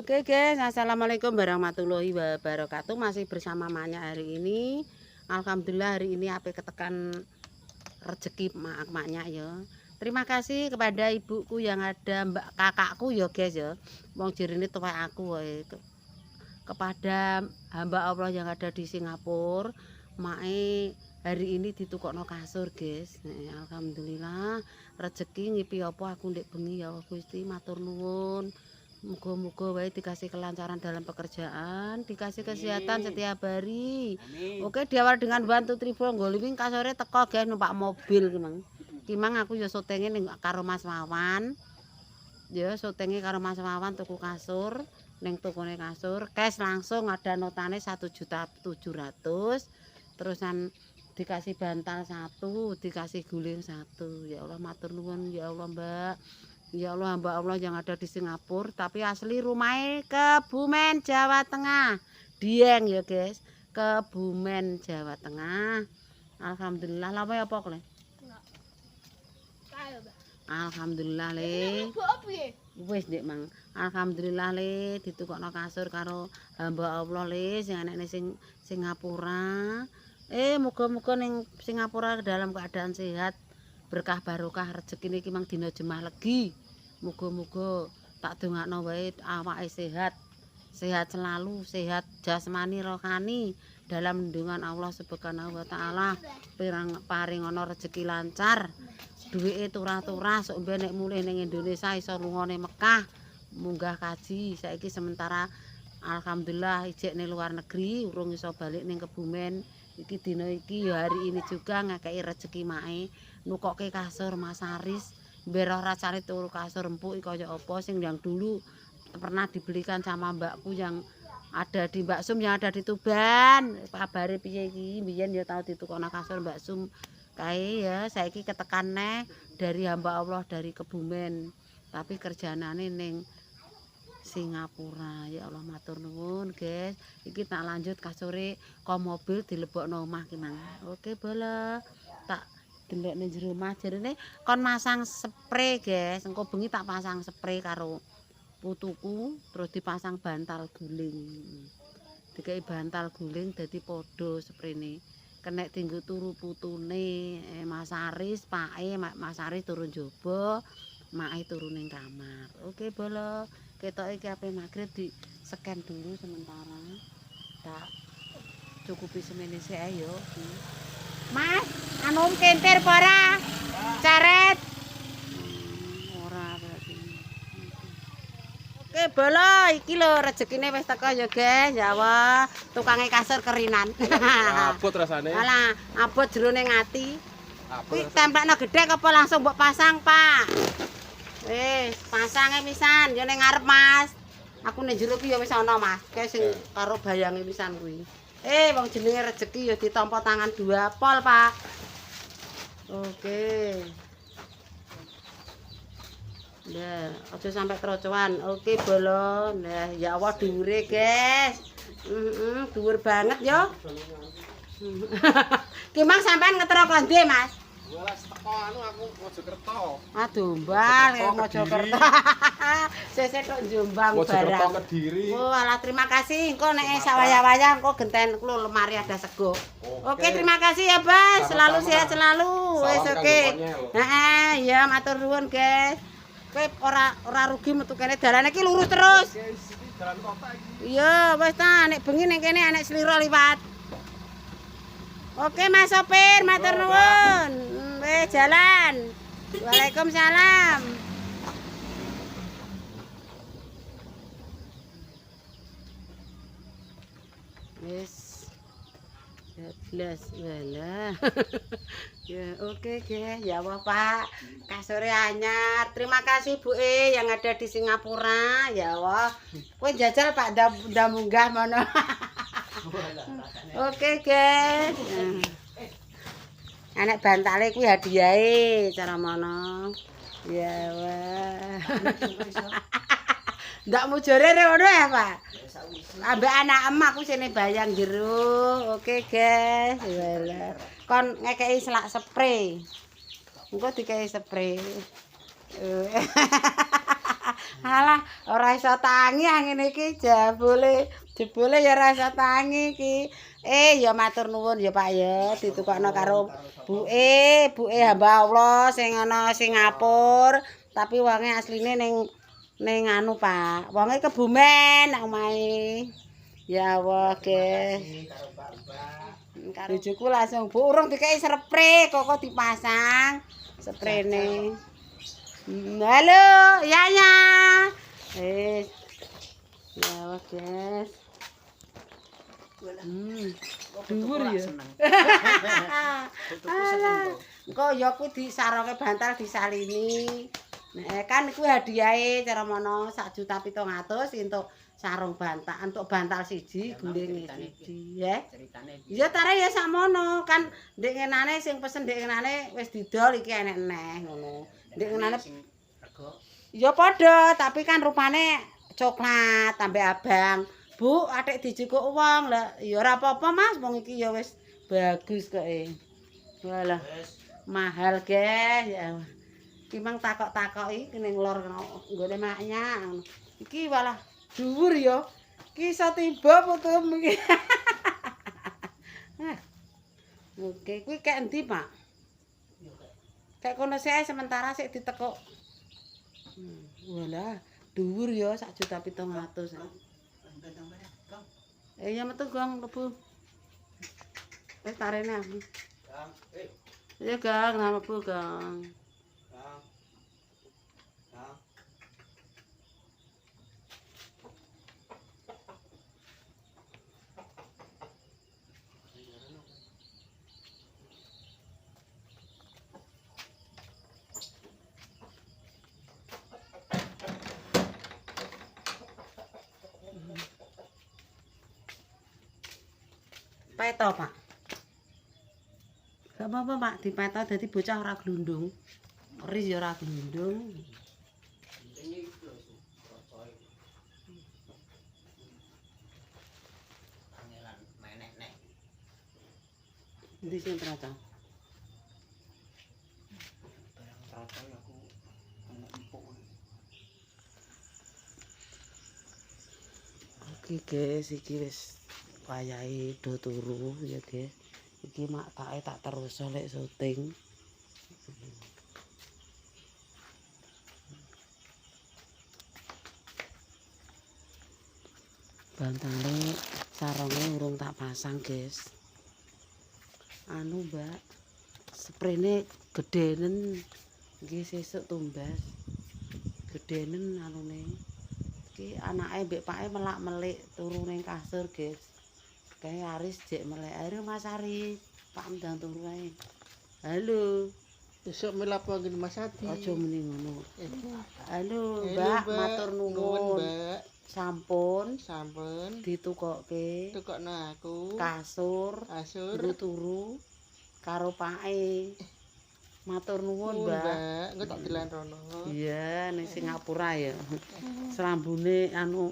Oke guys, assalamualaikum warahmatullahi wabarakatuh. Masih bersama Manya hari ini. Alhamdulillah hari ini ape ketekan rezeki maknya ya. Terima kasih kepada ibuku yang ada, mbak kakakku ya guys ya. Wong jerene tuwek aku wae. Kepada hamba Allah yang ada di Singapura, mae hari ini ditukokno kasur guys. Alhamdulillah rezeki ngipi apa aku ndek bengi ya Gusti, matur nuwun. Moga-moga wae dikasih kelancaran dalam pekerjaan, dikasih kesehatan setiap hari. Amin. Oke, diawali dengan bantu tripod goliving kasore teko guys numpak mobil kimang. Kimang aku ya syutinge ning karo Mas Wawan. Ya syutinge karo Mas Wawan tuku kasur ning tokone kasur. Cash langsung ada notane 1.700.000. Terusan dikasih bantal 1, dikasih guling 1. Ya Allah matur nuwun ya Allah, Mbak. Ya Allah, hamba Allah yang ada di Singapura, tapi asli rumahnya Kebumen, Jawa Tengah. Dieng ya guys, Kebumen, Jawa Tengah. Alhamdulillah, lama ya pok le? Alhamdulillah le. Wis ndek mang. Alhamdulillah le ditukokno kasur karo hamba Allah le sing anake sing Singapura. Muga-muga ning Singapura dalam keadaan sehat, berkah barokah rezeki niki mang dina jemah legi. Muga-muga tak dongakno wae awake sehat, sehat selalu, sehat jasmani rohani dalam lindungan Allah Subhanahu wa taala. Paring ana rezeki lancar, duweke turah-turah sok ben nek mulih ning Indonesia iso lungone Mekah, munggah kaji. Saiki sementara alhamdulillah ijek ning luar negeri, urung iso balik ning Kebumen. Iki dina iki ya hari ini juga ngekeki rezeki mae nukoke kasur Mas Aris. Beroh rasane turu kasur empuk kaya apa sing yang dulu pernah dibelikan sama mbakku yang ada di Mbak Sum yang ada di Tuban. Kabare piye iki? Biyen ya tau ditukokno kasur Mbak Sum kae ya, saiki ketekan neh dari hamba Allah dari Kebumen. Tapi kerjanane ning Singapura. Ya Allah matur nuwun, guys. Iki tak lanjut kasure ko mobil dilebokno omah ki mang. Oke, bola. Tak delok ning jero omah jerene kon masang spray, guys. Engko bengi tak pasang spray karo putuku, terus dipasang bantal guling. Dikai bantal guling dadi padha sprene. Kenek tinggu turu putune Mas Aris, pake Mas Aris turun njaba, make turu ning kamar. Oke, bola. Ketok iki ape magrib di scan dulu sementara. Tak cukupi semene sik ae yo. Mas, anu kentir apa ora? Caret. Ora berarti. Oke, bola iki lho rezekine wis teko ya, guys. Ya Allah, tukange kasur kerinan. Abot rasane. Alah, abot jerone ati. Kuwi templekno gedhe apa langsung mbok pasang, Pak? Wis, pasange pisan ya ning ngarep, Mas. Aku ning jero ki ya wis ana, Mas. Kae sing karo bayange pisan kuwi. Wong jenenge rezeki ya ditampa tangan 2 pol, Pak. Oke. Nah, aja sampai kerocoan. Oke, bolo. Nah, ya Allah dhuwure, guys. Dhuwur banget ya. Ki Mang sampean ngetero kondi, Mas? Welas teko anu aku Mojokerto. Dombal Mojokerto. Sesek kok Jombang barang. Mojokerto Kediri. Oh, alah terima kasih. Engko nek sawaya-waya engko genten kulo lemari ada sego. Oke, terima kasih ya, Bas. Selalu sehat selalu. Wis oke. Heeh, ya matur nuwun, guys. Kowe ora rugi metu kene dalane iki lurus terus. Jalan kota iki. Iya, wis ta nek bengi ning kene anek sliro liwat. Oke, Mas sopir, matur nuwun. Wis jalan. Waalaikumsalam. Wis. Jelas walah. Ya, oke, guys. Ya Allah, Pak. Kasure anyar. Terima kasih Bu yang ada di Singapura. Ya Allah. Kowe jajal Pak ndak munggah mono. Oke, guys. Anek bantale kuwi hadiahe cara mono. Ya wah. Ndak mujore ngono ya, Pak. Ambek anak emak aku sini bayang jero. Oke, guys. Walah. Kon ngekeki selak spray. Engko dikei spray. Alah, ora iso tangi ngene iki jebule ya ora iso tangi iki. Ya matur nuwun ya Pak ya ditukokno karo buke hamba Allah sing ana Singapura, tapi wonge asline ning anu Pak. Wonge Kebumen nang omahe. Ya Allah, guys. Bojoku langsung Bu urung dikei spray kok dipasang sprene. Halo, Yaya. Ya Allah, guys. Dhuwur ya. Engko ya kuwi disaroke bantal disalini. Nek kan kuwi hadiahe cara mono 1.700.000 entuk sarung bantal, entuk bantal siji, guling siji, ya. Iya tare ya sakmono, kan ndek ngenane sing pesen ndek ngenane wis didol iki enek neh ngono. Ndek ngenane ya padha, tapi kan rupane coklat tambah abang. Bu, atik dijukuk wong. Lah ya ora apa-apa Mas, wong iki ya wis bagus kok e. Walah. Mahal, guys. Ya. Iki mang takok-takoki ning lor nggone maknya. Iki walah dhuwur ya. Iki iso tiba putum iki. Oke, kuwi kek endi, Pak? Kek kono sik sementara sik ditekuk. Walah, dhuwur ya 1.700.000. Iya metu Gang lebu. Wis tarene aku. Gang, iya Gang, lebu Gang. Peto, Pak. Gak apa-apa, Pak, dipeto dadi bocah ora glundung. Ris ya ora glundung. Ndi sing peto? Oke, guys, iki wis wayahe do turu ya guys. Iki mak tak terus lek syuting. Bantale sarunge urung tak pasang guys. Anu Mbak, sprene gedenen nggih sesuk tumbas. Gedenen anune. Iki anake mbek pake melak-melik turu ning kasur guys. Kayak Aris jek melek air Mas Aris. Pak ndang turu ae. Halo. Besok melapo ngene Mas Adi. Aja muni ngono. Halo, Mbak, matur nuwun. Mbak. Sampun Ditukokke. Tukokno aku. Kasur. Turu karo pake. Matur nuwun, Mbak. Engko tak dilan rono. Iya, ning Singapura ya. Serambune anu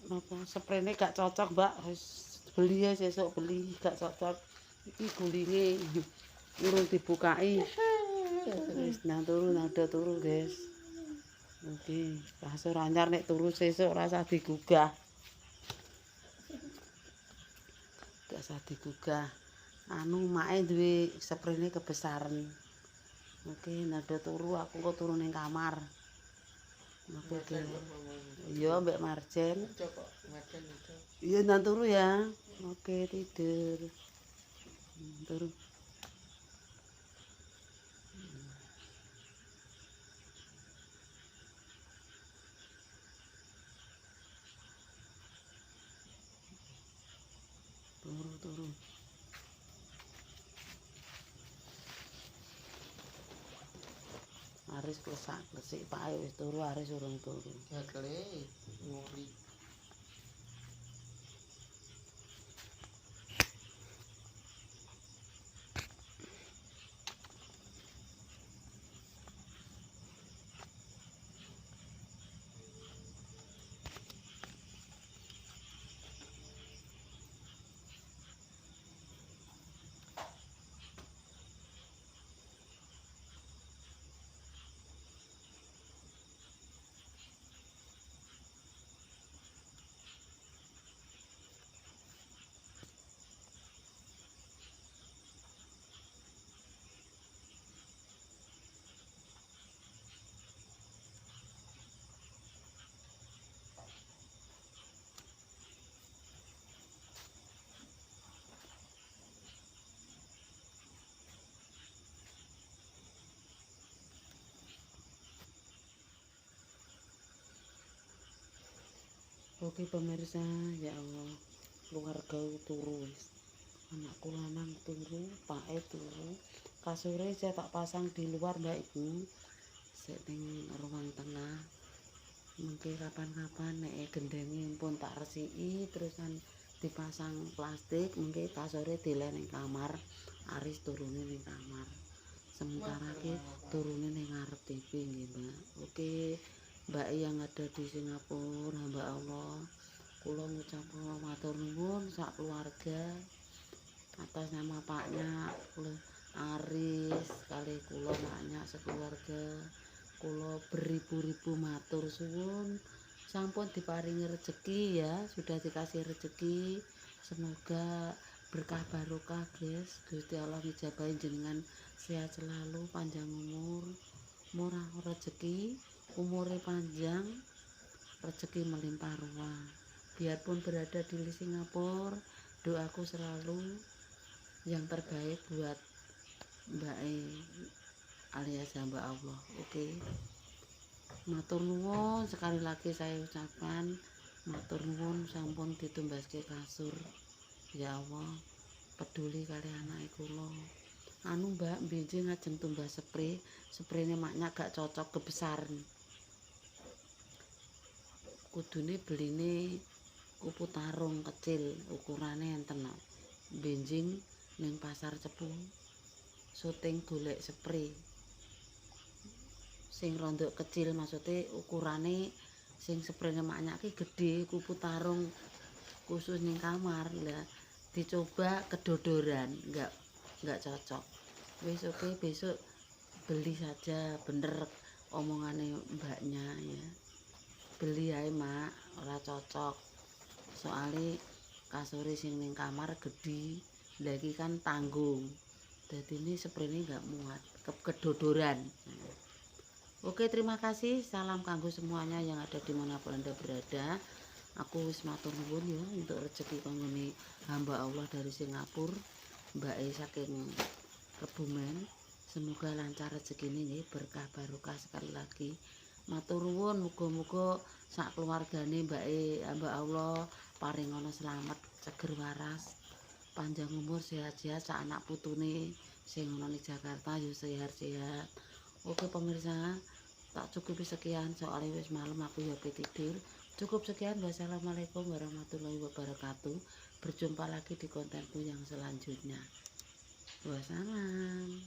napa sprene gak cocok Mbak, wis beli ya sesuk beli gak cocok. Iki gulinge urung dibukai. Wis nang turu guys. Oke, kasur anyar nek turu sesuk ora usah digugah. Gak usah digugah. Anu make duwe sprene kebesaran. Oke, nado turu aku kok turu ning kamar. Oke. Iya, Mbak Marjen. Iya, nang turu ya. Oke, tidur. Turu. Turu. Aris klesak-klesik pae wis turu, Aris urung turu. Jakle nguri. Oke pemirsa, ya Allah, keluarga turu wis. Anakku lanang turu, pake turu. Kasure saya tak pasang di luar mbak ibu, sik ning ruang tengah. Mungkin kapan-kapan nek gendenge pun tak resiki terusan dipasang plastik, mungkin kasure dileh ning kamar, Aris turune ning kamar. Sementara ki turune ning ngarep TV nggih, Mbak. Oke, Mbak yang ada di Singapura, hamba Allah, kula ngucap matur nuwun sak keluarga atas nama Paknya, kula Aris kali kula Maknya sekeluarga. Kula beribu-ribu matur suwun, sampun diparingi rezeki ya, sudah dikasih rezeki. Semoga berkah barokah guys, Gusti Allah ngijabahi jenengan sehat selalu, panjang umur, murah rezeki, umurnya panjang, rezeki melimpah ruah. Biarpun berada di Singapura, doaku selalu yang terbaik buat Mbak alias hamba Allah. Oke. Matur nuwun sekali lagi saya ucapkan matur nuwun sampun ditumbaske kasur. Ya Allah, peduli kali anake kula. Anu Mbak, benjing ngajeng tumbas sprene Maknya gak cocok kebesaran. Kudune beline kupu tarung kecil, ukurane enten no. Benjing ning pasar Cepu. Syuting golek spray. Sing rondok kecil maksudnya ukurane sing sprene Maknya ki gede, kupu tarung khusus ning kamar lah dicoba kedodoran nggak cocok. Wis oke, besok beli saja, bener omongane mbaknya ya, beli ae Mak, ora cocok soalnya kasure sing ning kamar gede lagi kan tanggung, jadi ini sprene nggak muat kedodoran. Oke, terima kasih. Salam kanggo semuanya yang ada dimanapun Anda berada. Aku wis matur nuwun ya untuk rezeki kanggone hamba Allah dari Singapura, Mbak saking Kebumen. Semoga lancar rezekine nggih, berkah barokah sekali lagi. Matur nuwun, muga-muga sak keluargane Mbak hamba Allah paringono selamat, seger waras, panjang umur, sehat-sehat sak anak putune sing ana ning Jakarta yo sehat-sehat. Oke pemirsa, tak cukupi sekian soalnya wis malam aku ya tidur. Cukup sekian, wassalamualaikum warahmatullahi wabarakatuh. Berjumpa lagi di kontenku yang selanjutnya. Wassalam.